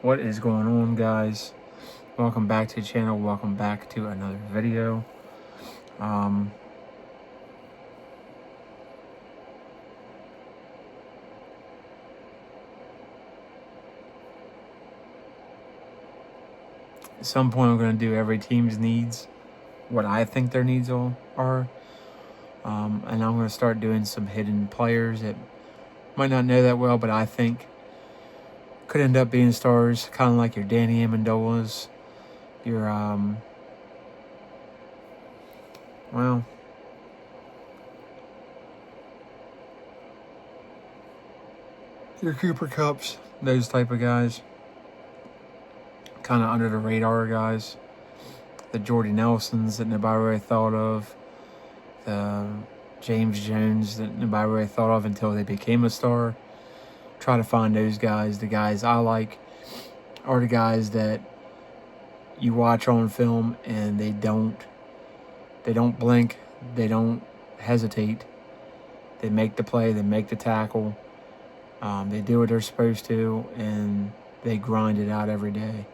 What is going on, guys? Welcome back to the channel. Welcome back to another video. At some point, I'm going to do every team's needs, what I think their needs are. And I'm going to start doing some hidden players that might not know that well, but I think could end up being stars, kind of like your Danny Amendolas, your, your Cooper Cups, those type of guys. Kind of under the radar guys. The Jordy Nelsons that nobody really thought of. The James Jones that nobody really thought of until they became a star. Try to find those guys. The guys I like are the guys that you watch on film and they don't blink, they don't hesitate. They make the play, they make the tackle, they do what they're supposed to, and they grind it out every day.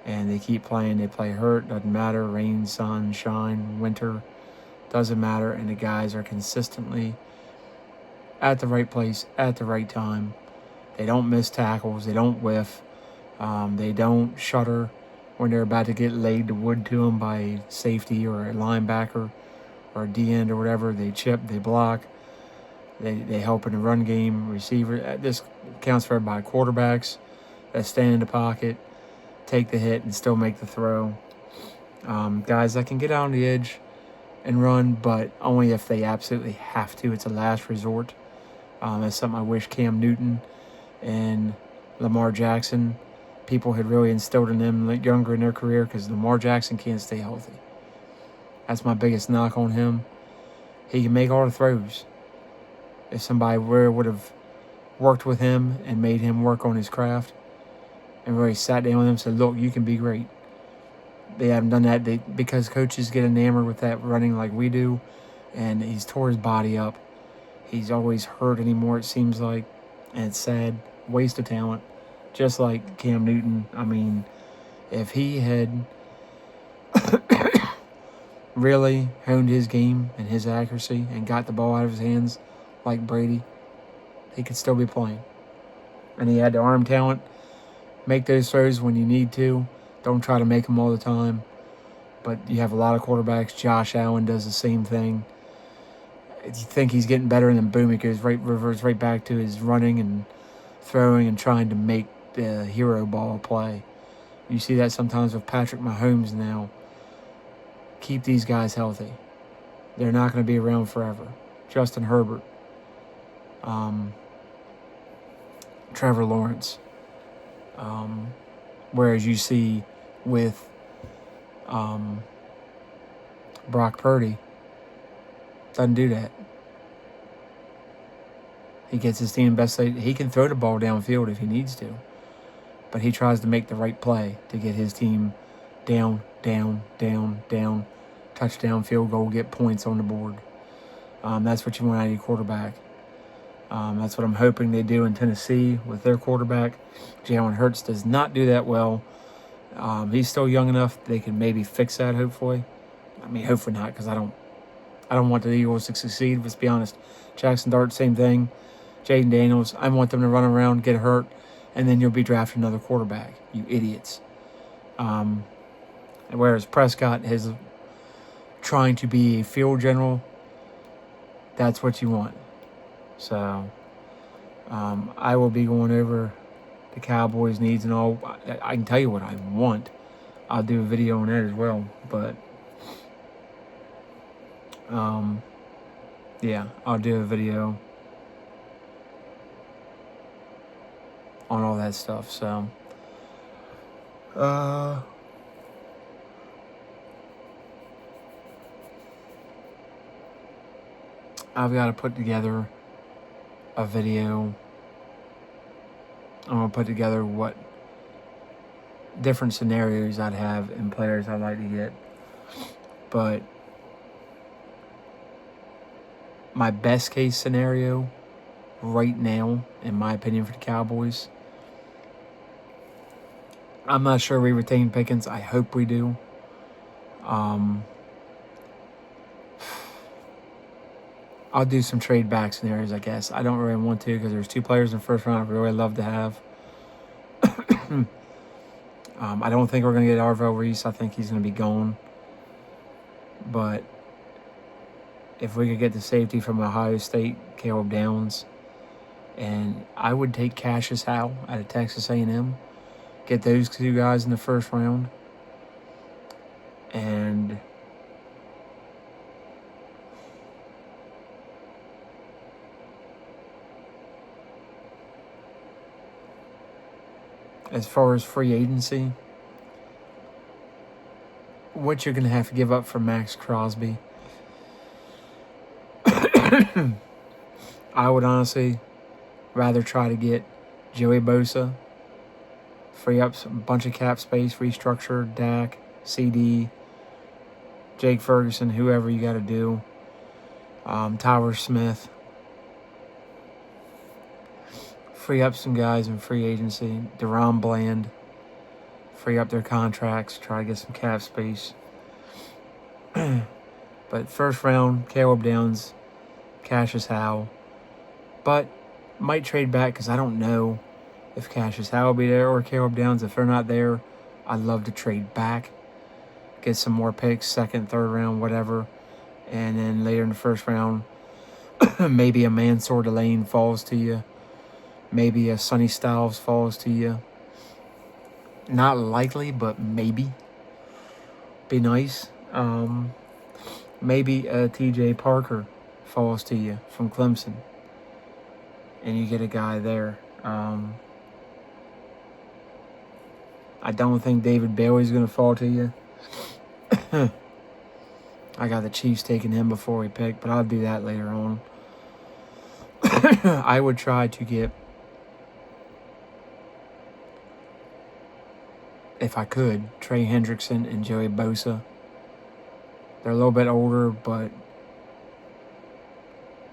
And they keep playing. They play hurt, doesn't matter, rain, sun, shine, winter, doesn't matter. And the guys are consistently at the right place at the right time. They don't miss tackles. They don't whiff. They don't shudder when they're about to get laid to wood to them by a safety or a linebacker or a D-end or whatever. They chip, they block. They help in the run game, receiver. This counts for everybody. Quarterbacks that stand in the pocket, take the hit, and still make the throw. Guys that can get out on the edge and run, but only if they absolutely have to. It's a last resort. That's something I wish Cam Newton and Lamar Jackson, people had really instilled in them younger in their career, because Lamar Jackson can't stay healthy. That's my biggest knock on him. He can make all the throws. If somebody would have worked with him and made him work on his craft and really sat down with him and said, look, you can be great. They haven't done that because coaches get enamored with that running like we do, and he's tore his body up. He's always hurt anymore, it seems like, and it's sad. Waste of talent, just like Cam Newton. I mean, if he had really honed his game and his accuracy and got the ball out of his hands like Brady, he could still be playing. And he had the arm talent. Make those throws when you need to. Don't try to make them all the time. But you have a lot of quarterbacks. Josh Allen does the same thing. You think he's getting better, and then boom, it reverts right back to his running and throwing and trying to make the hero ball play. You see that sometimes with Patrick Mahomes now. Keep these guys healthy. They're not going to be around forever. Justin Herbert. Trevor Lawrence. Whereas you see with Brock Purdy, doesn't do that. He gets his team best. He can throw the ball downfield if he needs to, but he tries to make the right play to get his team down, touchdown, field goal, get points on the board. That's what you want out of your quarterback. That's what I'm hoping they do in Tennessee with their quarterback. Jalen Hurts does not do that well. He's still young enough they can maybe fix that, hopefully. I mean, hopefully not, because I don't want the Eagles to succeed. Let's be honest. Jackson Dart, same thing. Jaden Daniels, I want them to run around, get hurt, and then you'll be drafting another quarterback. You idiots. Whereas Prescott is trying to be a field general, that's what you want. So, I will be going over the Cowboys' needs and all. I can tell you what I want. I'll do a video on that as well. But, yeah, I'll do a video on all that stuff. So, I've got to put together a video. I'm going to put together what different scenarios I'd have and players I'd like to get. But my best case scenario right now, in my opinion, for the Cowboys, I'm not sure we retain Pickens. I hope we do. I'll do some trade back scenarios, I guess. I don't really want to because there's 2 players in the first round I'd really love to have. I don't think we're going to get Arvell Reese. I think he's going to be gone. But if we could get the safety from Ohio State, Caleb Downs, and I would take Cassius Howe out of Texas A&M, get those 2 guys in the first round, and as far as free agency, what you're going to have to give up for Max Crosby, I would honestly rather try to get Joey Bosa, free up a bunch of cap space, restructure Dak, CD, Jake Ferguson, whoever you got to do, Tyler Smith. Free up some guys in free agency. Deron Bland. Free up their contracts. Try to get some cap space. But first round, Caleb Downs, Cassius Howe. But might trade back because I don't know if Cassius Howe will be there or Caleb Downs. If they're not there, I'd love to trade back. Get some more picks, second, third round, whatever. And then later in the first round, maybe a Mansour Delane falls to you. Maybe a Sonny Styles falls to you. Not likely, but maybe. Be nice. Maybe a TJ Parker falls to you from Clemson. And you get a guy there. I don't think David Bailey's going to fall to you. I got the Chiefs taking him before we pick, but I'll do that later on. I would try to get, if I could, Trey Hendrickson and Joey Bosa. They're a little bit older, but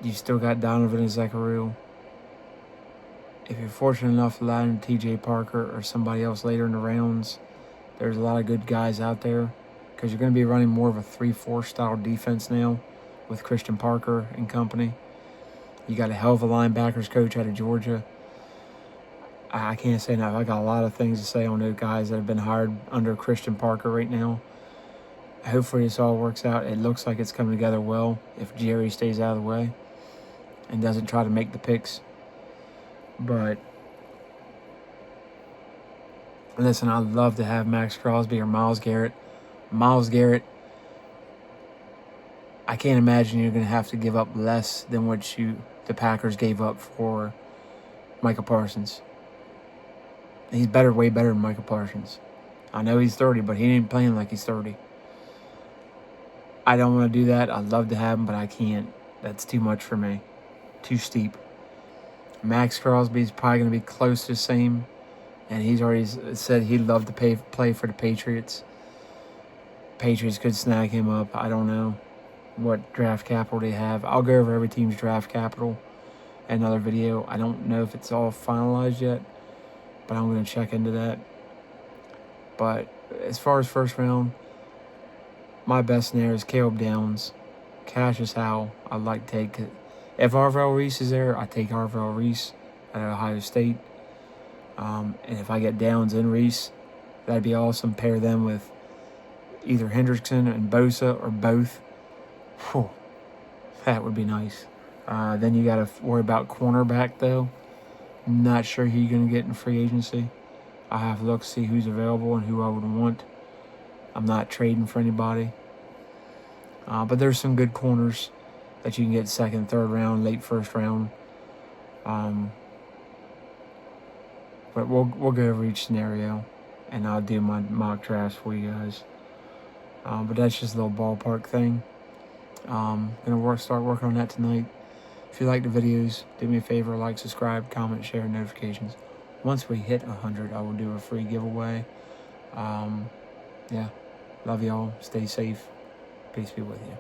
you still got Donovan and Zachariah. If you're fortunate enough to land TJ Parker or somebody else later in the rounds, there's a lot of good guys out there because you're going to be running more of a 3-4 style defense now with Christian Parker and company. You got a hell of a linebackers coach out of Georgia. I can't say enough. I got a lot of things to say on those guys that have been hired under Christian Parker right now. Hopefully this all works out. It looks like it's coming together well if Jerry stays out of the way and doesn't try to make the picks. But listen, I'd love to have Max Crosby or Myles Garrett. Myles Garrett, I can't imagine you're going to have to give up less than what the Packers gave up for Micah Parsons. He's better, way better than Micah Parsons. I know he's 30, but he ain't playing like he's 30. I don't want to do that. I'd love to have him, but I can't. That's too much for me. Too steep. Max Crosby's probably going to be close to the same, and he's already said he'd love to play for the Patriots. Patriots could snag him up. I don't know what draft capital they have. I'll go over every team's draft capital in another video. I don't know if it's all finalized yet, but I'm going to check into that. But as far as first round, my best scenario is Caleb Downs, Cassius Howe. I'd like to take it. If Arvell Reese is there, I take Arvell Reese at Ohio State. And if I get Downs and Reese, that'd be awesome. Pair them with either Hendrickson and Bosa or both. Whew, that would be nice. Then you got to worry about cornerback, though. Not sure who you're going to get in free agency. I have to look to see who's available and who I would want. I'm not trading for anybody. But there's some good corners that you can get second, third round, late first round. But we'll go over each scenario, and I'll do my mock drafts for you guys. But that's just a little ballpark thing. Gonna start working on that tonight. If you like the videos, do me a favor, like, subscribe, comment, share, notifications. Once we hit 100, I will do a free giveaway. Yeah, love y'all. Stay safe. Peace be with you.